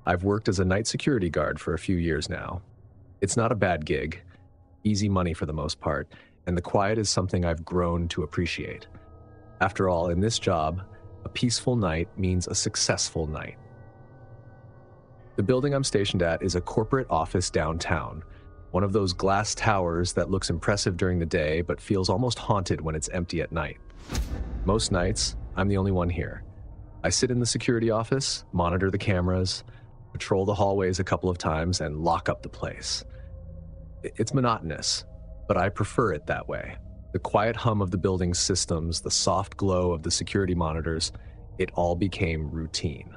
I've worked as a night security guard for a few years now. It's not a bad gig, easy money for the most part, and the quiet is something I've grown to appreciate. After all, in this job, a peaceful night means a successful night. The building I'm stationed at is a corporate office downtown, one of those glass towers that looks impressive during the day but feels almost haunted when it's empty at night. Most nights, I'm the only one here. I sit in the security office, monitor the cameras, patrol the hallways a couple of times, and lock up the place. It's monotonous, but I prefer it that way. The quiet hum of the building's systems, the soft glow of the security monitors, it all became routine.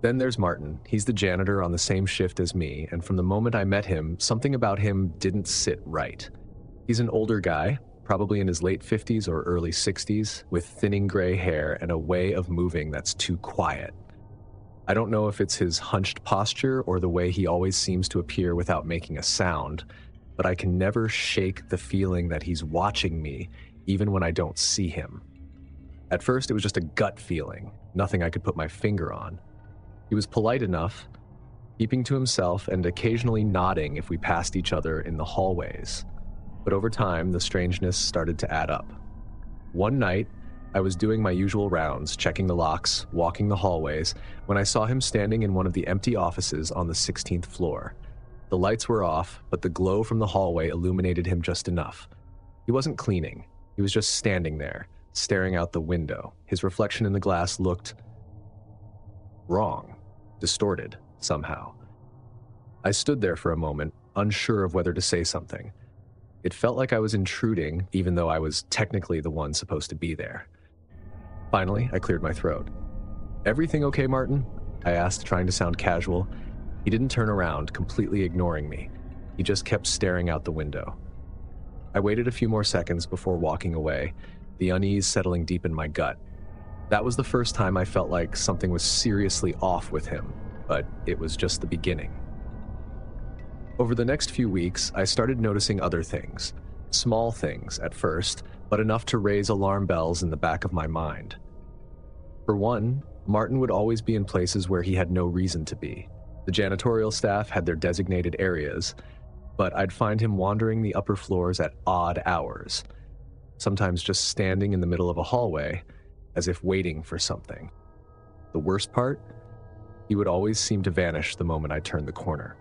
Then there's Martin. He's the janitor on the same shift as me, and from the moment I met him, something about him didn't sit right. He's an older guy, probably in his late 50s or early 60s, with thinning gray hair and a way of moving that's too quiet. I don't know if it's his hunched posture or the way he always seems to appear without making a sound, but I can never shake the feeling that he's watching me, even when I don't see him. At first, it was just a gut feeling, nothing I could put my finger on. He was polite enough, keeping to himself and occasionally nodding if we passed each other in the hallways. But over time, the strangeness started to add up. One night, I was doing my usual rounds, checking the locks, walking the hallways, when I saw him standing in one of the empty offices on the 16th floor. The lights were off, but the glow from the hallway illuminated him just enough. He wasn't cleaning. He was just standing there, staring out the window. His reflection in the glass looked wrong, distorted somehow. I stood there for a moment, unsure of whether to say something. It felt like I was intruding, even though I was technically the one supposed to be there. Finally, I cleared my throat. "Everything okay, Martin?" I asked, trying to sound casual. He didn't turn around, completely ignoring me. He just kept staring out the window. I waited a few more seconds before walking away, the unease settling deep in my gut. That was the first time I felt like something was seriously off with him, but it was just the beginning. Over the next few weeks, I started noticing other things. Small things at first, but enough to raise alarm bells in the back of my mind. For one, Martin would always be in places where he had no reason to be. The janitorial staff had their designated areas, but I'd find him wandering the upper floors at odd hours, sometimes just standing in the middle of a hallway, as if waiting for something. The worst part? He would always seem to vanish the moment I turned the corner.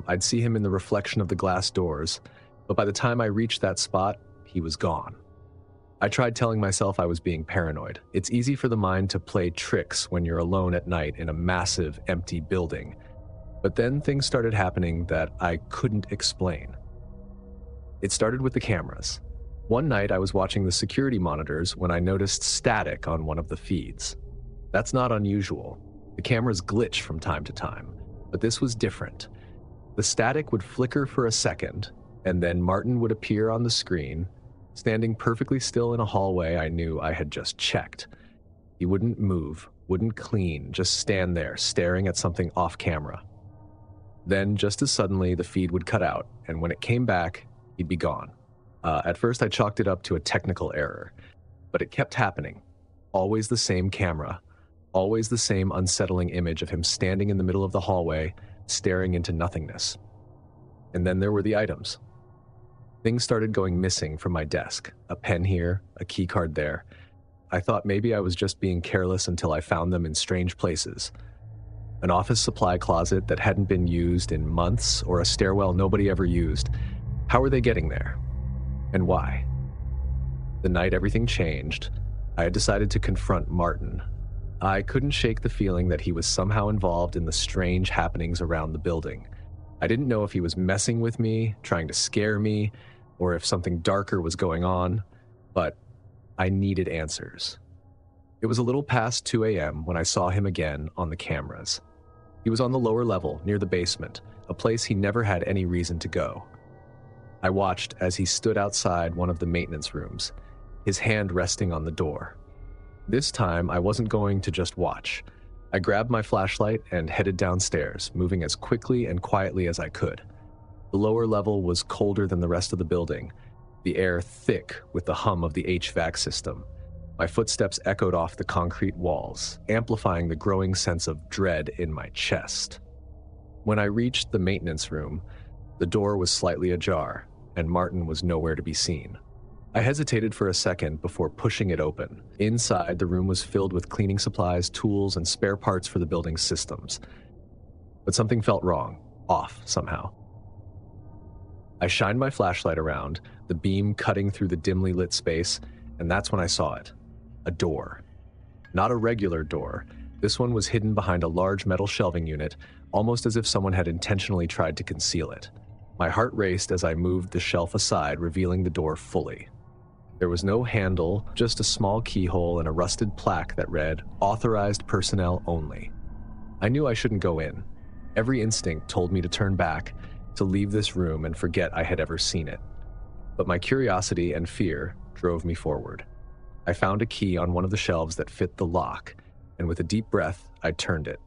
I'd see him in the reflection of the glass doors, but by the time I reached that spot, he was gone. I tried telling myself I was being paranoid. It's easy for the mind to play tricks when you're alone at night in a massive, empty building. But then things started happening that I couldn't explain. It started with the cameras. One night I was watching the security monitors when I noticed static on one of the feeds. That's not unusual. The cameras glitch from time to time, but this was different. The static would flicker for a second, and then Martin would appear on the screen, standing perfectly still in a hallway I knew I had just checked. He wouldn't move, wouldn't clean, just stand there, staring at something off camera. Then, just as suddenly, the feed would cut out, and when it came back, he'd be gone. At first, I chalked it up to a technical error, but it kept happening. Always the same camera, always the same unsettling image of him standing in the middle of the hallway, staring into nothingness. And then there were the items. Things started going missing from my desk. A pen here, a key card there. I thought maybe I was just being careless until I found them in strange places. An office supply closet that hadn't been used in months, or a stairwell nobody ever used. How were they getting there? And why? The night everything changed, I had decided to confront Martin. I couldn't shake the feeling that he was somehow involved in the strange happenings around the building. I didn't know if he was messing with me, trying to scare me, or if something darker was going on, but I needed answers. It was a little past 2 a.m. when I saw him again on the cameras. He was on the lower level, near the basement, a place he never had any reason to go. I watched as he stood outside one of the maintenance rooms, his hand resting on the door. This time, I wasn't going to just watch. I grabbed my flashlight and headed downstairs, moving as quickly and quietly as I could. The lower level was colder than the rest of the building, the air thick with the hum of the HVAC system. My footsteps echoed off the concrete walls, amplifying the growing sense of dread in my chest. When I reached the maintenance room, the door was slightly ajar, and Martin was nowhere to be seen. I hesitated for a second before pushing it open. Inside, the room was filled with cleaning supplies, tools, and spare parts for the building's systems. But something felt wrong, off somehow. I shined my flashlight around, the beam cutting through the dimly lit space, and that's when I saw it. A door. Not a regular door. This one was hidden behind a large metal shelving unit, almost as if someone had intentionally tried to conceal it. My heart raced as I moved the shelf aside, revealing the door fully. There was no handle, just a small keyhole and a rusted plaque that read, "Authorized personnel only." I knew I shouldn't go in. Every instinct told me to turn back, to leave this room and forget I had ever seen it. But my curiosity and fear drove me forward. I found a key on one of the shelves that fit the lock, and with a deep breath, I turned it.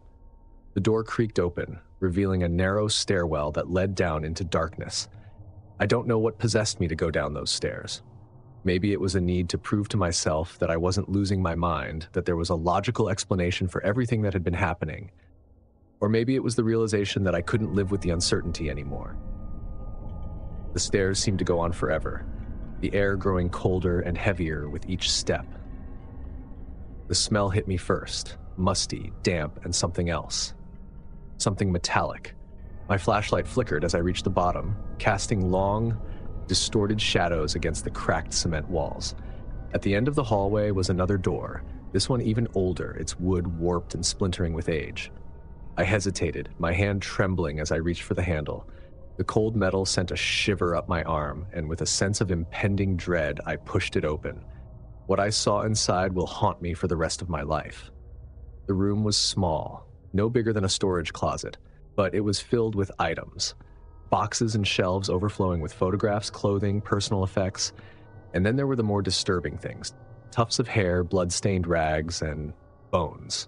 The door creaked open, revealing a narrow stairwell that led down into darkness. I don't know what possessed me to go down those stairs. Maybe it was a need to prove to myself that I wasn't losing my mind, that there was a logical explanation for everything that had been happening. Or maybe it was the realization that I couldn't live with the uncertainty anymore. The stairs seemed to go on forever, the air growing colder and heavier with each step. The smell hit me first, musty, damp, and something else. Something metallic. My flashlight flickered as I reached the bottom, casting long, distorted shadows against the cracked cement walls. At the end of the hallway was another door, this one even older, its wood warped and splintering with age. I hesitated, my hand trembling as I reached for the handle. The cold metal sent a shiver up my arm, and with a sense of impending dread, I pushed it open. What I saw inside will haunt me for the rest of my life. The room was small, no bigger than a storage closet, but it was filled with items. Boxes and shelves overflowing with photographs, clothing, personal effects, and then there were the more disturbing things. Tufts of hair, blood-stained rags, and bones.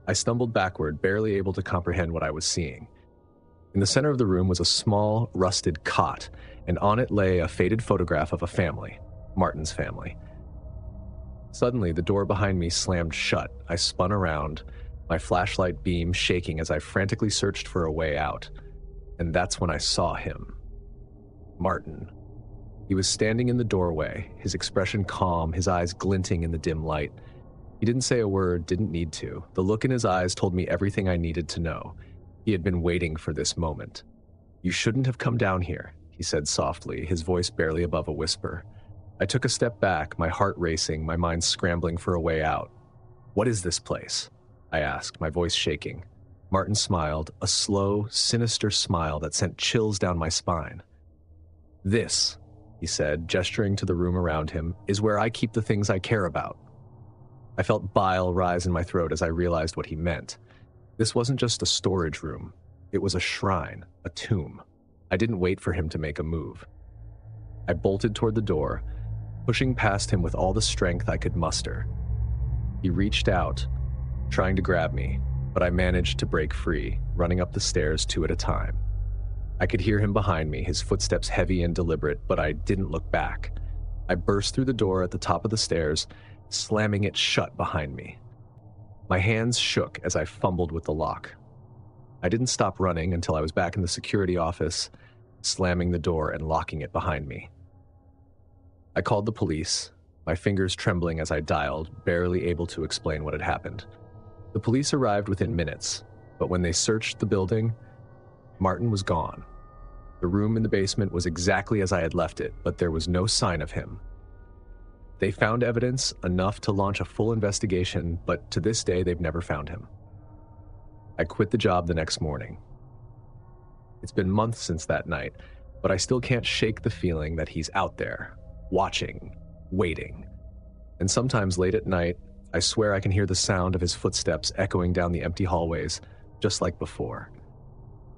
I stumbled backward, barely able to comprehend what I was seeing. In the center of the room was a small, rusted cot, and on it lay a faded photograph of a family, Martin's family. Suddenly, the door behind me slammed shut. I spun around, my flashlight beam shaking as I frantically searched for a way out. And that's when I saw him. Martin. He was standing in the doorway, his expression calm, his eyes glinting in the dim light. He didn't say a word, didn't need to. The look in his eyes told me everything I needed to know. He had been waiting for this moment. "You shouldn't have come down here," he said softly, his voice barely above a whisper. I took a step back, my heart racing, my mind scrambling for a way out. "What is this place?" I asked, my voice shaking. Martin smiled, a slow, sinister smile that sent chills down my spine. "This," he said, gesturing to the room around him, "is where I keep the things I care about." I felt bile rise in my throat as I realized what he meant. This wasn't just a storage room. It was a shrine, a tomb. I didn't wait for him to make a move. I bolted toward the door, pushing past him with all the strength I could muster. He reached out, trying to grab me, but I managed to break free, running up the stairs 2 at a time. I could hear him behind me, his footsteps heavy and deliberate, but I didn't look back. I burst through the door at the top of the stairs, slamming it shut behind me. My hands shook as I fumbled with the lock. I didn't stop running until I was back in the security office, slamming the door and locking it behind me. I called the police, my fingers trembling as I dialed, barely able to explain what had happened. The police arrived within minutes, but when they searched the building, Martin was gone. The room in the basement was exactly as I had left it, but there was no sign of him. They found evidence enough to launch a full investigation, but to this day, they've never found him. I quit the job the next morning. It's been months since that night, but I still can't shake the feeling that he's out there, watching, waiting. And sometimes late at night, I swear I can hear the sound of his footsteps echoing down the empty hallways, just like before.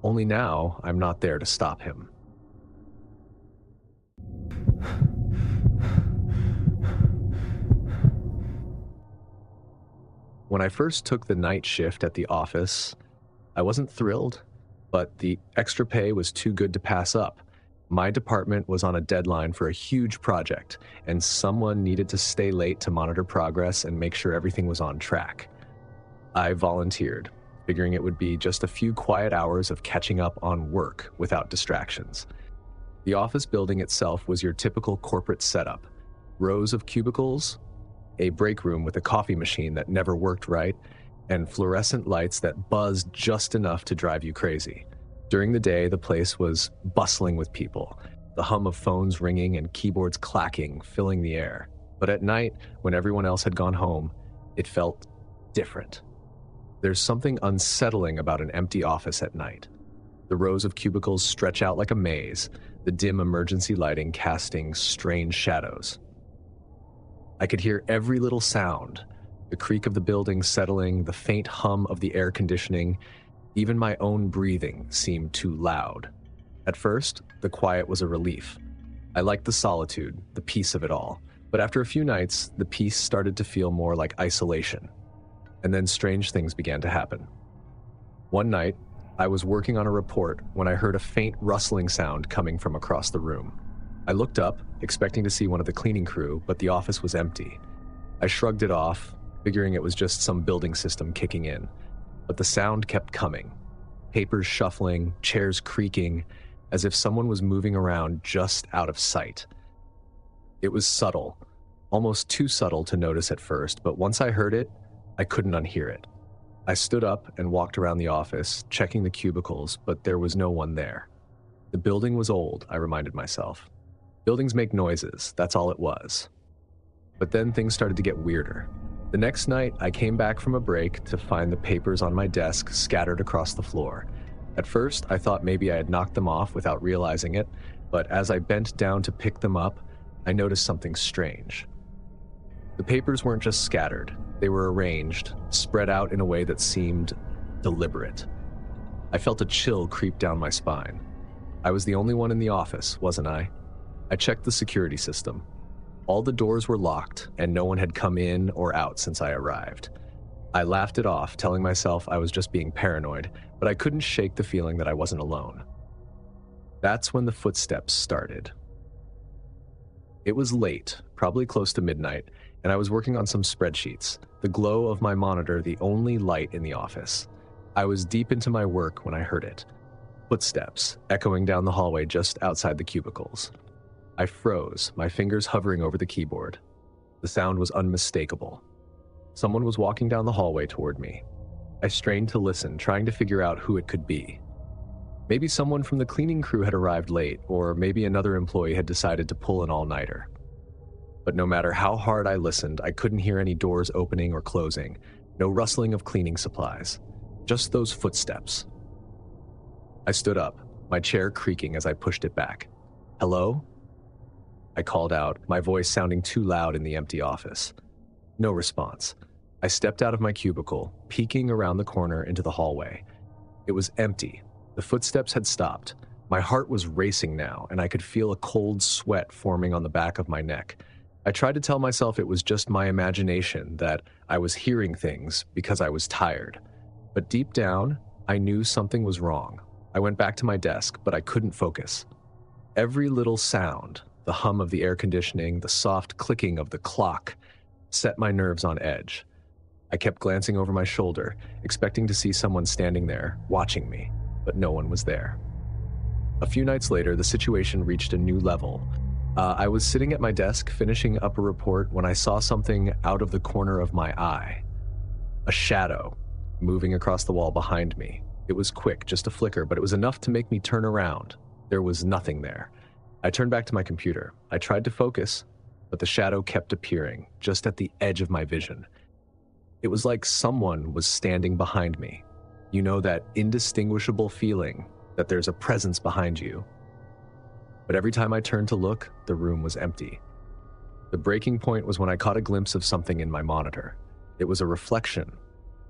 Only now, I'm not there to stop him. When I first took the night shift at the office, I wasn't thrilled, but the extra pay was too good to pass up. My department was on a deadline for a huge project, and someone needed to stay late to monitor progress and make sure everything was on track. I volunteered, figuring it would be just a few quiet hours of catching up on work without distractions. The office building itself was your typical corporate setup: rows of cubicles, a break room with a coffee machine that never worked right, and fluorescent lights that buzzed just enough to drive you crazy. During the day, the place was bustling with people, the hum of phones ringing and keyboards clacking filling the air. But at night, when everyone else had gone home, it felt different. There's something unsettling about an empty office at night. The rows of cubicles stretch out like a maze, the dim emergency lighting casting strange shadows. I could hear every little sound: the creak of the building settling, the faint hum of the air conditioning. Even my own breathing seemed too loud. At first, the quiet was a relief. I liked the solitude, the peace of it all. But after a few nights, the peace started to feel more like isolation. And then strange things began to happen. One night, I was working on a report when I heard a faint rustling sound coming from across the room. I looked up, expecting to see one of the cleaning crew, but the office was empty. I shrugged it off, figuring it was just some building system kicking in. But the sound kept coming. Papers shuffling, chairs creaking, as if someone was moving around just out of sight. It was subtle, almost too subtle to notice at first, but once I heard it, I couldn't unhear it. I stood up and walked around the office, checking the cubicles, but there was no one there. The building was old, I reminded myself. Buildings make noises, that's all it was. But then things started to get weirder. The next night, I came back from a break to find the papers on my desk scattered across the floor. At first, I thought maybe I had knocked them off without realizing it, but as I bent down to pick them up, I noticed something strange. The papers weren't just scattered. They were arranged, spread out in a way that seemed deliberate. I felt a chill creep down my spine. I was the only one in the office, wasn't I? I checked the security system. All the doors were locked, and no one had come in or out since I arrived. I laughed it off, telling myself I was just being paranoid, but I couldn't shake the feeling that I wasn't alone. That's when the footsteps started. It was late, probably close to midnight, and I was working on some spreadsheets, the glow of my monitor the only light in the office. I was deep into my work when I heard it. Footsteps, echoing down the hallway just outside the cubicles. I froze, my fingers hovering over the keyboard. The sound was unmistakable. Someone was walking down the hallway toward me. I strained to listen, trying to figure out who it could be. Maybe someone from the cleaning crew had arrived late, or maybe another employee had decided to pull an all-nighter. But no matter how hard I listened, I couldn't hear any doors opening or closing, no rustling of cleaning supplies, just those footsteps. I stood up, my chair creaking as I pushed it back. "Hello?" I called out, my voice sounding too loud in the empty office. No response. I stepped out of my cubicle, peeking around the corner into the hallway. It was empty. The footsteps had stopped. My heart was racing now, and I could feel a cold sweat forming on the back of my neck. I tried to tell myself it was just my imagination, that I was hearing things because I was tired. But deep down, I knew something was wrong. I went back to my desk, but I couldn't focus. Every little sound, the hum of the air conditioning, the soft clicking of the clock, set my nerves on edge. I kept glancing over my shoulder, expecting to see someone standing there, watching me, but no one was there. A few nights later, the situation reached a new level. I was sitting at my desk, finishing up a report, when I saw something out of the corner of my eye. A shadow, moving across the wall behind me. It was quick, just a flicker, but it was enough to make me turn around. There was nothing there. I turned back to my computer. I tried to focus, but the shadow kept appearing, just at the edge of my vision. It was like someone was standing behind me. You know, that indistinguishable feeling that there's a presence behind you. But every time I turned to look, the room was empty. The breaking point was when I caught a glimpse of something in my monitor. It was a reflection.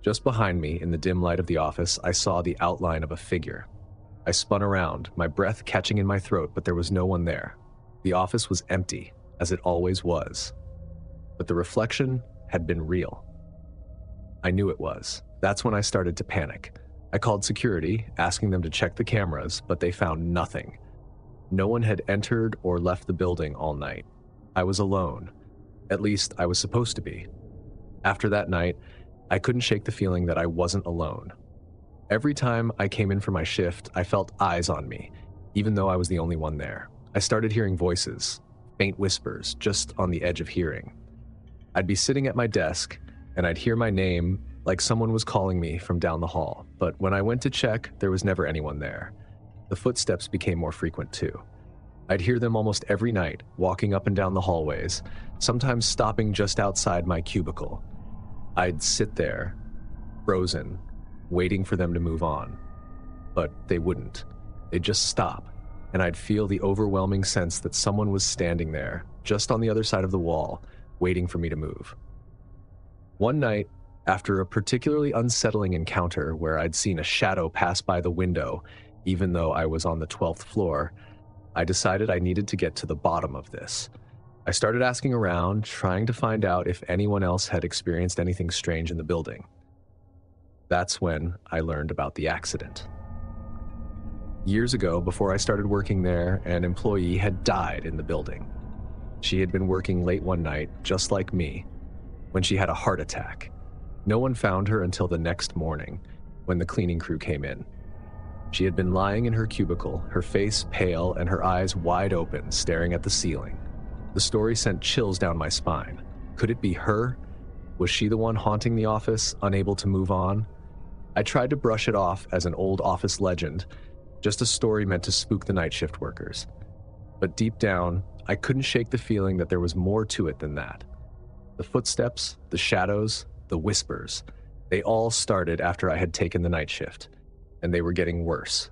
Just behind me, in the dim light of the office, I saw the outline of a figure. I spun around, my breath catching in my throat, but there was no one there. The office was empty, as it always was. But the reflection had been real. I knew it was. That's when I started to panic. I called security, asking them to check the cameras, but they found nothing. No one had entered or left the building all night. I was alone. At least I was supposed to be. After that night, I couldn't shake the feeling that I wasn't alone. Every time I came in for my shift, I felt eyes on me, even though I was the only one there. I started hearing voices, faint whispers, just on the edge of hearing. I'd be sitting at my desk, and I'd hear my name like someone was calling me from down the hall, but when I went to check, there was never anyone there. The footsteps became more frequent too. I'd hear them almost every night, walking up and down the hallways, sometimes stopping just outside my cubicle. I'd sit there, frozen, waiting for them to move on. But they wouldn't. They'd just stop, and I'd feel the overwhelming sense that someone was standing there, just on the other side of the wall, waiting for me to move. One night, after a particularly unsettling encounter where I'd seen a shadow pass by the window, even though I was on the 12th floor, I decided I needed to get to the bottom of this. I started asking around, trying to find out if anyone else had experienced anything strange in the building. That's when I learned about the accident. Years ago, before I started working there, an employee had died in the building. She had been working late one night, just like me, when she had a heart attack. No one found her until the next morning, when the cleaning crew came in. She had been lying in her cubicle, her face pale and her eyes wide open, staring at the ceiling. The story sent chills down my spine. Could it be her? Was she the one haunting the office, unable to move on? I tried to brush it off as an old office legend, just a story meant to spook the night shift workers. But deep down, I couldn't shake the feeling that there was more to it than that. The footsteps, the shadows, the whispers, they all started after I had taken the night shift, and they were getting worse.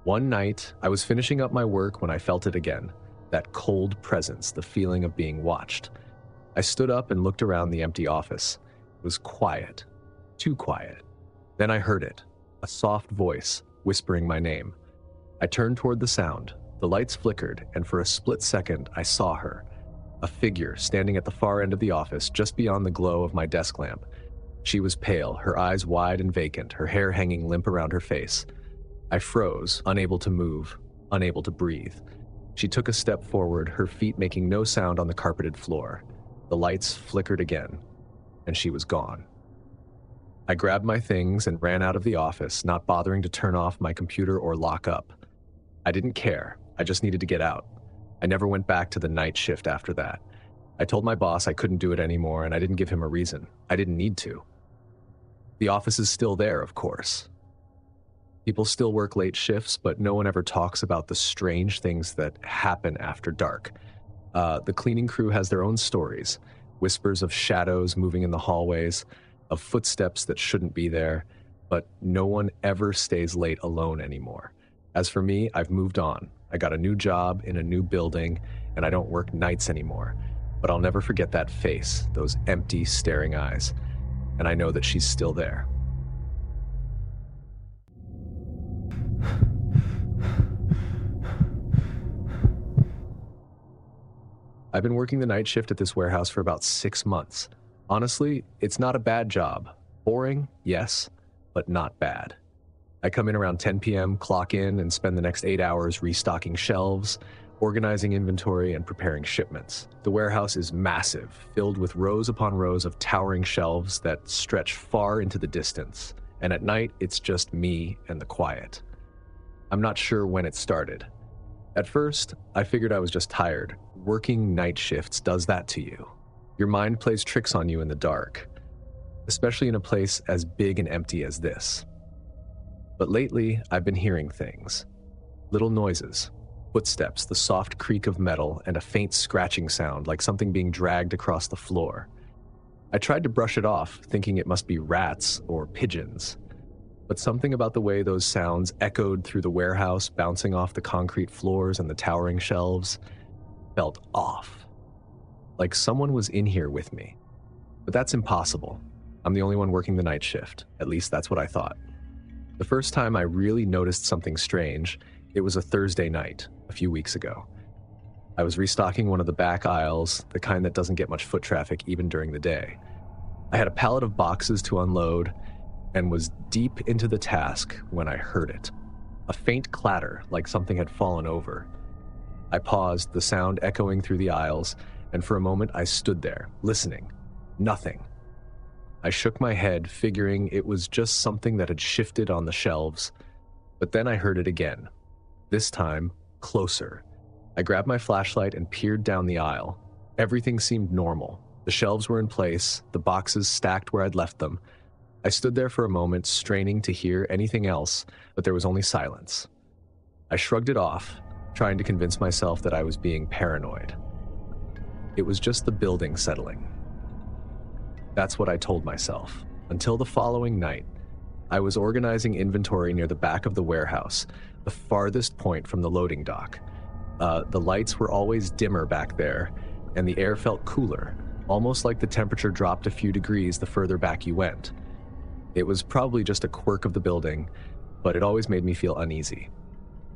One night, I was finishing up my work when I felt it again. That cold presence, the feeling of being watched. I stood up and looked around the empty office. It was quiet, too quiet. Then I heard it, a soft voice whispering my name. I turned toward the sound. The lights flickered, and for a split second, I saw her. A figure standing at the far end of the office, just beyond the glow of my desk lamp. She was pale, her eyes wide and vacant, her hair hanging limp around her face. I froze, unable to move, unable to breathe. She took a step forward, her feet making no sound on the carpeted floor. The lights flickered again, and she was gone. I grabbed my things and ran out of the office, not bothering to turn off my computer or lock up. I didn't care. I just needed to get out. I never went back to the night shift after that. I told my boss I couldn't do it anymore, and I didn't give him a reason. I didn't need to. The office is still there, of course. People still work late shifts, but no one ever talks about the strange things that happen after dark. The cleaning crew has their own stories, whispers of shadows moving in the hallways, of footsteps that shouldn't be there, but no one ever stays late alone anymore. As for me, I've moved on. I got a new job in a new building, and I don't work nights anymore. But I'll never forget that face, those empty, staring eyes. And I know that she's still there. I've been working the night shift at this warehouse for about 6 months. Honestly, it's not a bad job. Boring, yes, but not bad. I come in around 10 p.m., clock in, and spend the next 8 hours restocking shelves, organizing inventory, and preparing shipments. The warehouse is massive, filled with rows upon rows of towering shelves that stretch far into the distance. And at night, it's just me and the quiet. I'm not sure when it started. At first, I figured I was just tired. Working night shifts does that to you. Your mind plays tricks on you in the dark, especially in a place as big and empty as this. But lately, I've been hearing things. Little noises, footsteps, the soft creak of metal, and a faint scratching sound like something being dragged across the floor. I tried to brush it off, thinking it must be rats or pigeons. But something about the way those sounds echoed through the warehouse, bouncing off the concrete floors and the towering shelves, felt off. Like someone was in here with me. But that's impossible. I'm the only one working the night shift. At least that's what I thought. The first time I really noticed something strange, it was a Thursday night, a few weeks ago. I was restocking one of the back aisles, the kind that doesn't get much foot traffic even during the day. I had a pallet of boxes to unload and was deep into the task when I heard it. A faint clatter, like something had fallen over. I paused, the sound echoing through the aisles, and for a moment I stood there, listening. Nothing. I shook my head, figuring it was just something that had shifted on the shelves. But then I heard it again. This time, closer. I grabbed my flashlight and peered down the aisle. Everything seemed normal. The shelves were in place, the boxes stacked where I'd left them. I stood there for a moment, straining to hear anything else, but there was only silence. I shrugged it off, trying to convince myself that I was being paranoid. It was just the building settling. That's what I told myself, until the following night. I was organizing inventory near the back of the warehouse, the farthest point from the loading dock. The lights were always dimmer back there, and the air felt cooler, almost like the temperature dropped a few degrees the further back you went. It was probably just a quirk of the building, but it always made me feel uneasy.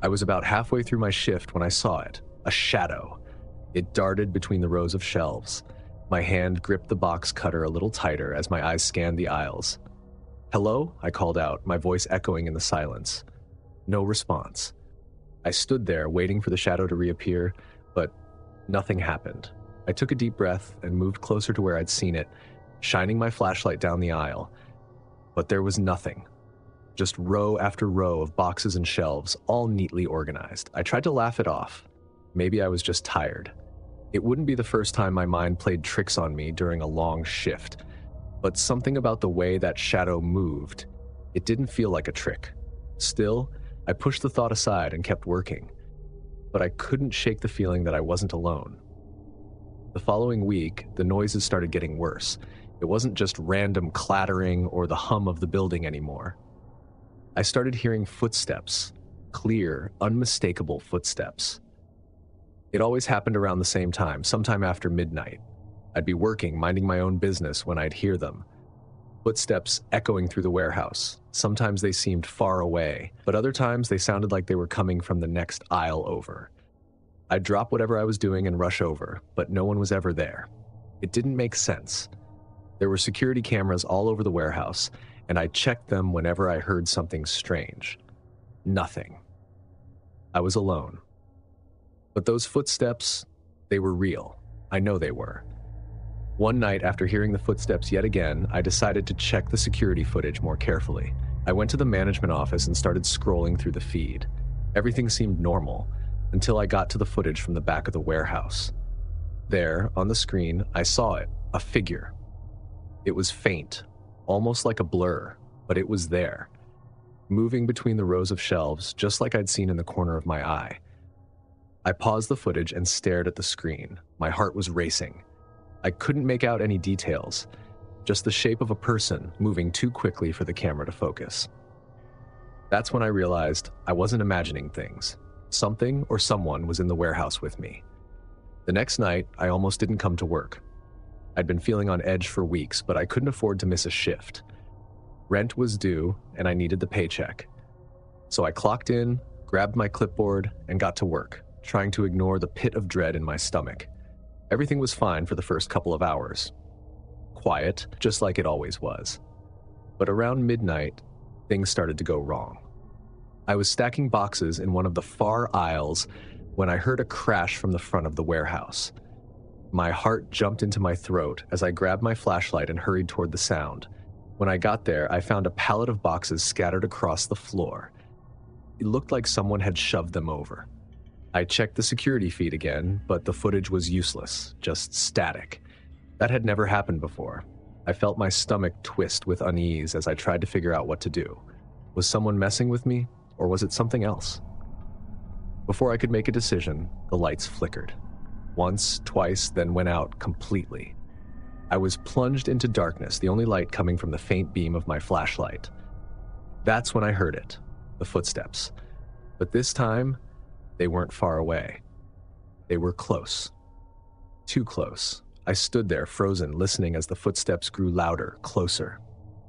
I was about halfway through my shift when I saw it, a shadow. It darted between the rows of shelves. My hand gripped the box cutter a little tighter as my eyes scanned the aisles. "Hello?" I called out, my voice echoing in the silence. No response. I stood there waiting for the shadow to reappear, but nothing happened. I took a deep breath and moved closer to where I'd seen it, shining my flashlight down the aisle. But there was nothing. Just row after row of boxes and shelves, all neatly organized. I tried to laugh it off. Maybe I was just tired. It wouldn't be the first time my mind played tricks on me during a long shift, but something about the way that shadow moved, it didn't feel like a trick. Still, I pushed the thought aside and kept working, but I couldn't shake the feeling that I wasn't alone. The following week, the noises started getting worse. It wasn't just random clattering or the hum of the building anymore. I started hearing footsteps, clear, unmistakable footsteps. It always happened around the same time, sometime after midnight. I'd be working, minding my own business when I'd hear them. Footsteps echoing through the warehouse. Sometimes they seemed far away, but other times they sounded like they were coming from the next aisle over. I'd drop whatever I was doing and rush over, but no one was ever there. It didn't make sense. There were security cameras all over the warehouse, and I checked them whenever I heard something strange. Nothing. I was alone. But those footsteps, they were real. I know they were. One night, after hearing the footsteps yet again, I decided to check the security footage more carefully. I went to the management office and started scrolling through the feed. Everything seemed normal, until I got to the footage from the back of the warehouse. There, on the screen, I saw it, a figure. It was faint, almost like a blur, but it was there, moving between the rows of shelves, just like I'd seen in the corner of my eye. I paused the footage and stared at the screen. My heart was racing. I couldn't make out any details, just the shape of a person moving too quickly for the camera to focus. That's when I realized I wasn't imagining things. Something or someone was in the warehouse with me. The next night, I almost didn't come to work. I'd been feeling on edge for weeks, but I couldn't afford to miss a shift. Rent was due, and I needed the paycheck. So I clocked in, grabbed my clipboard, and got to work, trying to ignore the pit of dread in my stomach. Everything was fine for the first couple of hours. Quiet, just like it always was. But around midnight, things started to go wrong. I was stacking boxes in one of the far aisles when I heard a crash from the front of the warehouse. My heart jumped into my throat as I grabbed my flashlight and hurried toward the sound. When I got there, I found a pallet of boxes scattered across the floor. It looked like someone had shoved them over. I checked the security feed again, but the footage was useless, just static. That had never happened before. I felt my stomach twist with unease as I tried to figure out what to do. Was someone messing with me, or was it something else? Before I could make a decision, the lights flickered. Once, twice, then went out completely. I was plunged into darkness, the only light coming from the faint beam of my flashlight. That's when I heard it, the footsteps. But this time, they weren't far away. They were close. Too close. I stood there, frozen, listening as the footsteps grew louder, closer.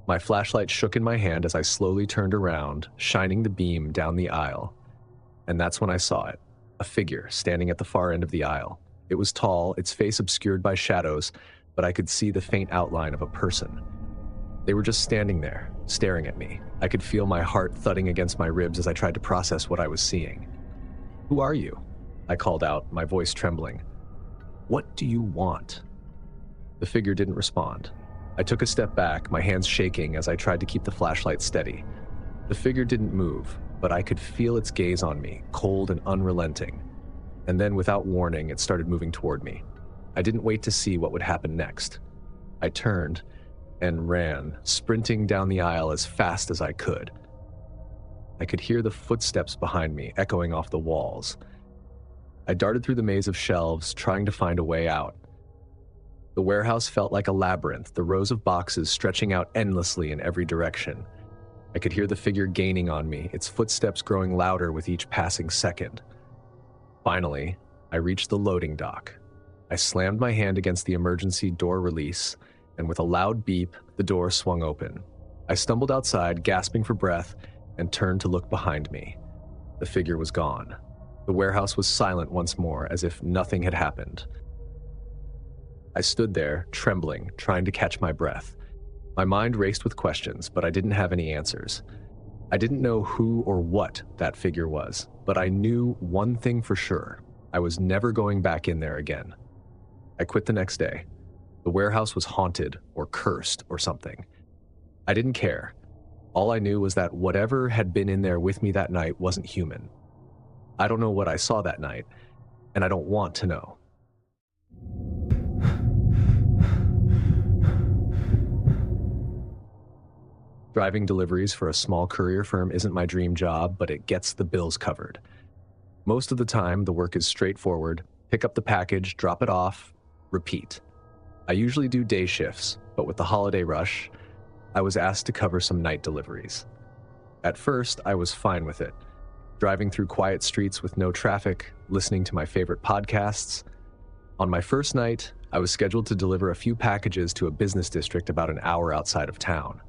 My flashlight shook in my hand as I slowly turned around, shining the beam down the aisle. And that's when I saw it, a figure standing at the far end of the aisle. It was tall, its face obscured by shadows, but I could see the faint outline of a person. They were just standing there, staring at me. I could feel my heart thudding against my ribs as I tried to process what I was seeing. "Who are you?" I called out, my voice trembling. "What do you want?" The figure didn't respond. I took a step back, my hands shaking as I tried to keep the flashlight steady. The figure didn't move, but I could feel its gaze on me, cold and unrelenting. And then, without warning, it started moving toward me. I didn't wait to see what would happen next. I turned and ran, sprinting down the aisle as fast as I could. I could hear the footsteps behind me echoing off the walls. I darted through the maze of shelves, trying to find a way out. The warehouse felt like a labyrinth, the rows of boxes stretching out endlessly in every direction. I could hear the figure gaining on me, its footsteps growing louder with each passing second. Finally, I reached the loading dock. I slammed my hand against the emergency door release, and with a loud beep, the door swung open. I stumbled outside, gasping for breath, and turned to look behind me. The figure was gone. The warehouse was silent once more, as if nothing had happened. I stood there, trembling, trying to catch my breath. My mind raced with questions, but I didn't have any answers. I didn't know who or what that figure was, but I knew one thing for sure. I was never going back in there again. I quit the next day. The warehouse was haunted or cursed or something. I didn't care. All I knew was that whatever had been in there with me that night wasn't human. I don't know what I saw that night, and I don't want to know. Driving deliveries for a small courier firm isn't my dream job, but it gets the bills covered. Most of the time, the work is straightforward: pick up the package, drop it off, repeat. I usually do day shifts, but with the holiday rush, I was asked to cover some night deliveries. At first, I was fine with it. Driving through quiet streets with no traffic, listening to my favorite podcasts. On my first night, I was scheduled to deliver a few packages to a business district about an hour outside of town.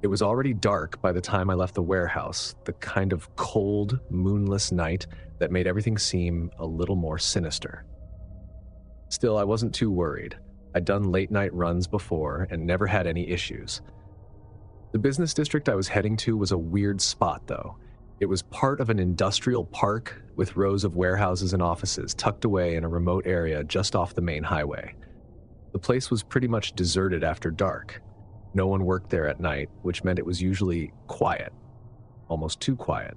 It was already dark by the time I left the warehouse, the kind of cold, moonless night that made everything seem a little more sinister. Still, I wasn't too worried. I'd done late-night runs before and never had any issues. The business district I was heading to was a weird spot, though. It was part of an industrial park with rows of warehouses and offices tucked away in a remote area just off the main highway. The place was pretty much deserted after dark. No one worked there at night, which meant it was usually quiet, almost too quiet.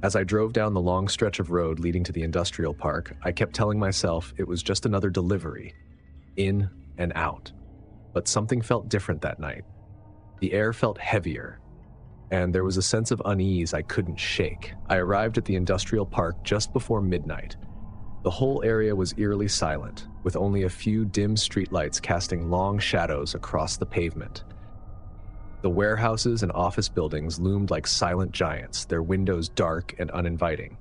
As I drove down the long stretch of road leading to the industrial park, I kept telling myself it was just another delivery, in and out. But something felt different that night. The air felt heavier, and there was a sense of unease I couldn't shake. I arrived at the industrial park just before midnight. The whole area was eerily silent, with only a few dim streetlights casting long shadows across the pavement. The warehouses and office buildings loomed like silent giants, their windows dark and uninviting.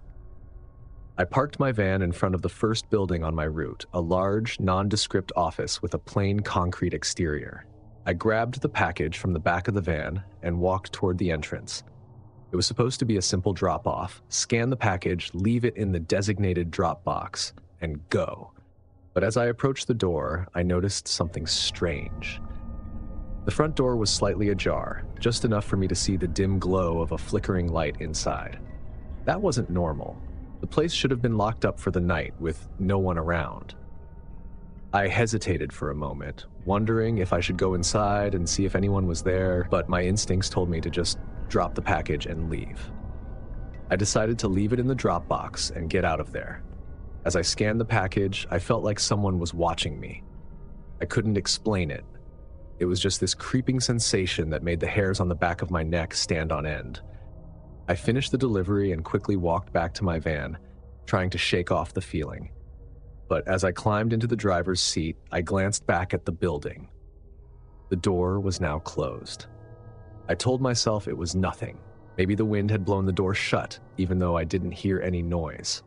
I parked my van in front of the first building on my route, a large, nondescript office with a plain concrete exterior. I grabbed the package from the back of the van and walked toward the entrance. It was supposed to be a simple drop-off: scan the package, leave it in the designated drop box, and go. But as I approached the door, I noticed something strange. The front door was slightly ajar, just enough for me to see the dim glow of a flickering light inside. That wasn't normal. The place should have been locked up for the night, with no one around. I hesitated for a moment, wondering if I should go inside and see if anyone was there, but my instincts told me to just drop the package and leave. I decided to leave it in the drop box and get out of there. As I scanned the package, I felt like someone was watching me. I couldn't explain it. It was just this creeping sensation that made the hairs on the back of my neck stand on end. I finished the delivery and quickly walked back to my van, trying to shake off the feeling. But as I climbed into the driver's seat, I glanced back at the building. The door was now closed. I told myself it was nothing. Maybe the wind had blown the door shut, even though I didn't hear any noise.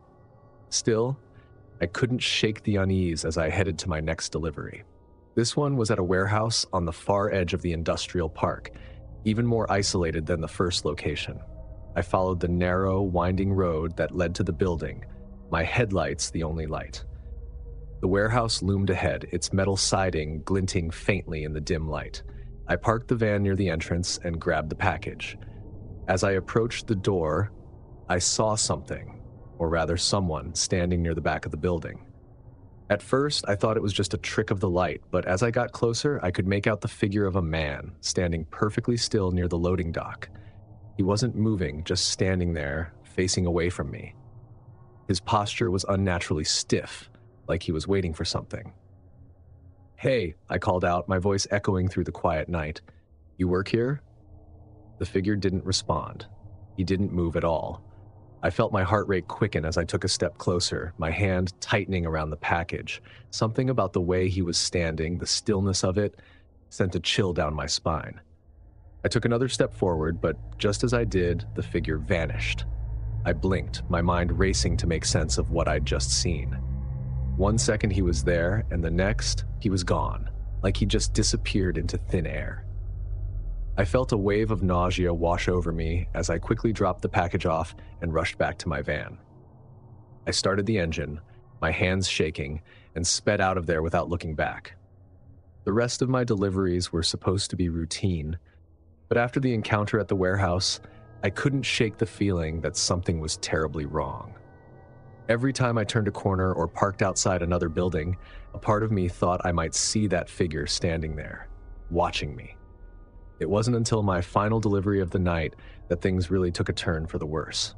Still, I couldn't shake the unease as I headed to my next delivery. This one was at a warehouse on the far edge of the industrial park, even more isolated than the first location. I followed the narrow, winding road that led to the building, my headlights the only light. The warehouse loomed ahead, its metal siding glinting faintly in the dim light. I parked the van near the entrance and grabbed the package. As I approached the door, I saw something. or rather someone, standing near the back of the building. At first, I thought it was just a trick of the light, but as I got closer, I could make out the figure of a man standing perfectly still near the loading dock. He wasn't moving, just standing there, facing away from me. His posture was unnaturally stiff, like he was waiting for something. "Hey," I called out, my voice echoing through the quiet night. "You work here?" The figure didn't respond. He didn't move at all. I felt my heart rate quicken as I took a step closer, my hand tightening around the package. Something about the way he was standing, the stillness of it, sent a chill down my spine. I took another step forward, but just as I did, the figure vanished. I blinked, my mind racing to make sense of what I'd just seen. 1 second he was there, and the next, he was gone, like he just disappeared into thin air. I felt a wave of nausea wash over me as I quickly dropped the package off and rushed back to my van. I started the engine, my hands shaking, and sped out of there without looking back. The rest of my deliveries were supposed to be routine, but after the encounter at the warehouse, I couldn't shake the feeling that something was terribly wrong. Every time I turned a corner or parked outside another building, a part of me thought I might see that figure standing there, watching me. It wasn't until my final delivery of the night that things really took a turn for the worse.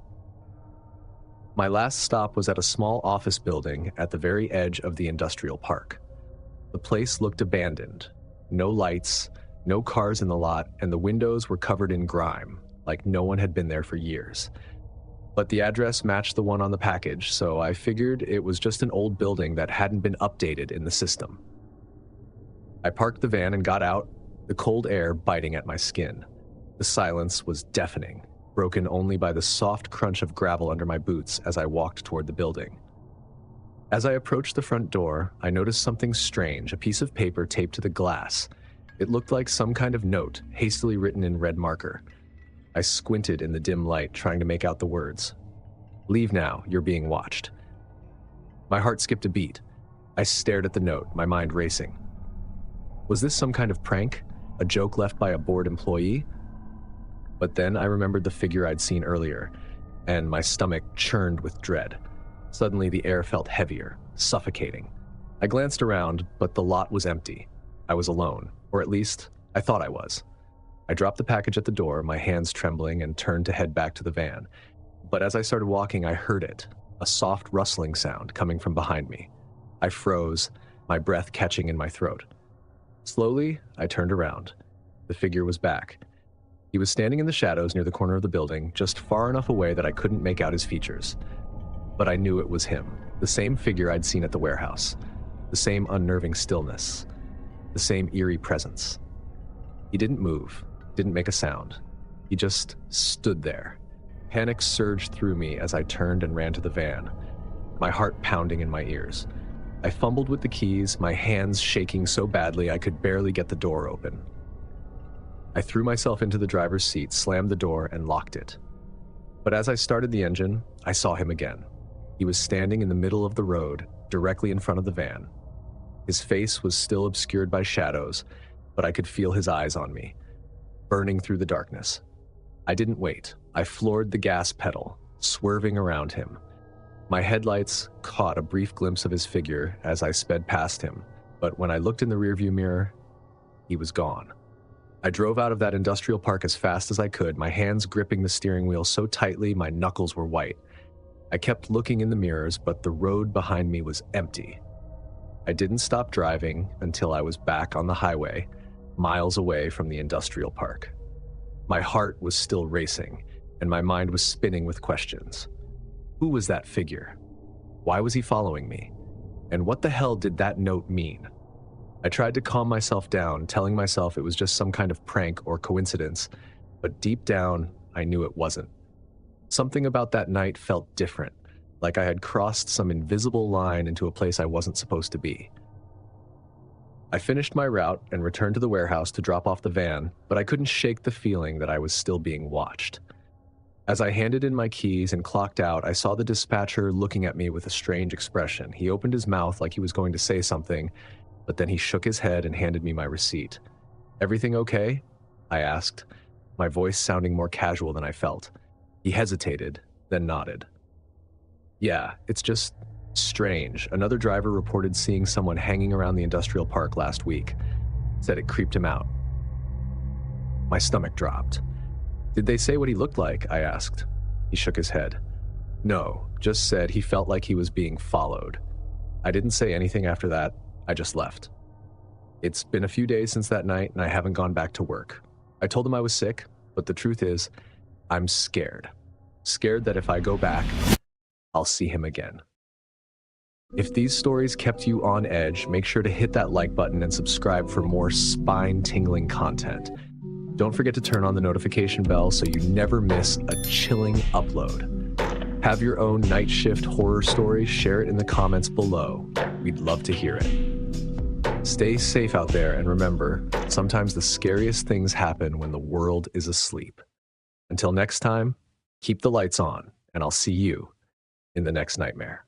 My last stop was at a small office building at the very edge of the industrial park. The place looked abandoned. No lights, no cars in the lot, and the windows were covered in grime, like no one had been there for years. But the address matched the one on the package, so I figured it was just an old building that hadn't been updated in the system. I parked the van and got out, the cold air biting at my skin. The silence was deafening, broken only by the soft crunch of gravel under my boots as I walked toward the building. As I approached the front door, I noticed something strange, a piece of paper taped to the glass. It looked like some kind of note, hastily written in red marker. I squinted in the dim light, trying to make out the words. "Leave now, you're being watched." My heart skipped a beat. I stared at the note, my mind racing. Was this some kind of prank? A joke left by a bored employee? But then I remembered the figure I'd seen earlier, and my stomach churned with dread. Suddenly the air felt heavier, suffocating. I glanced around, but the lot was empty. I was alone, or at least, I thought I was. I dropped the package at the door, my hands trembling, and turned to head back to the van. But as I started walking, I heard it, a soft rustling sound coming from behind me. I froze, my breath catching in my throat. Slowly, I turned around. The figure was back. He was standing in the shadows near the corner of the building, just far enough away that I couldn't make out his features. But I knew it was him, the same figure I'd seen at the warehouse, the same unnerving stillness, the same eerie presence. He didn't move, didn't make a sound. He just stood there. Panic surged through me as I turned and ran to the van, my heart pounding in my ears. I fumbled with the keys, my hands shaking so badly I could barely get the door open. I threw myself into the driver's seat, slammed the door, and locked it. But as I started the engine, I saw him again. He was standing in the middle of the road, directly in front of the van. His face was still obscured by shadows, but I could feel his eyes on me, burning through the darkness. I didn't wait. I floored the gas pedal, swerving around him. My headlights caught a brief glimpse of his figure as I sped past him, but when I looked in the rearview mirror, he was gone. I drove out of that industrial park as fast as I could, my hands gripping the steering wheel so tightly my knuckles were white. I kept looking in the mirrors, but the road behind me was empty. I didn't stop driving until I was back on the highway, miles away from the industrial park. My heart was still racing, and my mind was spinning with questions. Who was that figure? Why was he following me? And what the hell did that note mean? I tried to calm myself down, telling myself it was just some kind of prank or coincidence, but deep down, I knew it wasn't. Something about that night felt different, like I had crossed some invisible line into a place I wasn't supposed to be. I finished my route and returned to the warehouse to drop off the van, but I couldn't shake the feeling that I was still being watched. As I handed in my keys and clocked out, I saw the dispatcher looking at me with a strange expression. He opened his mouth like he was going to say something, but then he shook his head and handed me my receipt. "Everything okay?" I asked, my voice sounding more casual than I felt. He hesitated, then nodded. Yeah, it's just strange. Another driver reported seeing someone hanging around the industrial park last week. Said it creeped him out. My stomach dropped. Did they say what he looked like? I asked. He shook his head. No, just said he felt like he was being followed. I didn't say anything after that. I just left. It's been a few days since that night, and I haven't gone back to work. I told him I was sick, but the truth is, I'm scared. Scared that if I go back, I'll see him again. If these stories kept you on edge, make sure to hit that like button and subscribe for more spine-tingling content. Don't forget to turn on the notification bell so you never miss a chilling upload. Have your own night shift horror story? Share it in the comments below. We'd love to hear it. Stay safe out there, and remember, sometimes the scariest things happen when the world is asleep. Until next time, keep the lights on, and I'll see you in the next nightmare.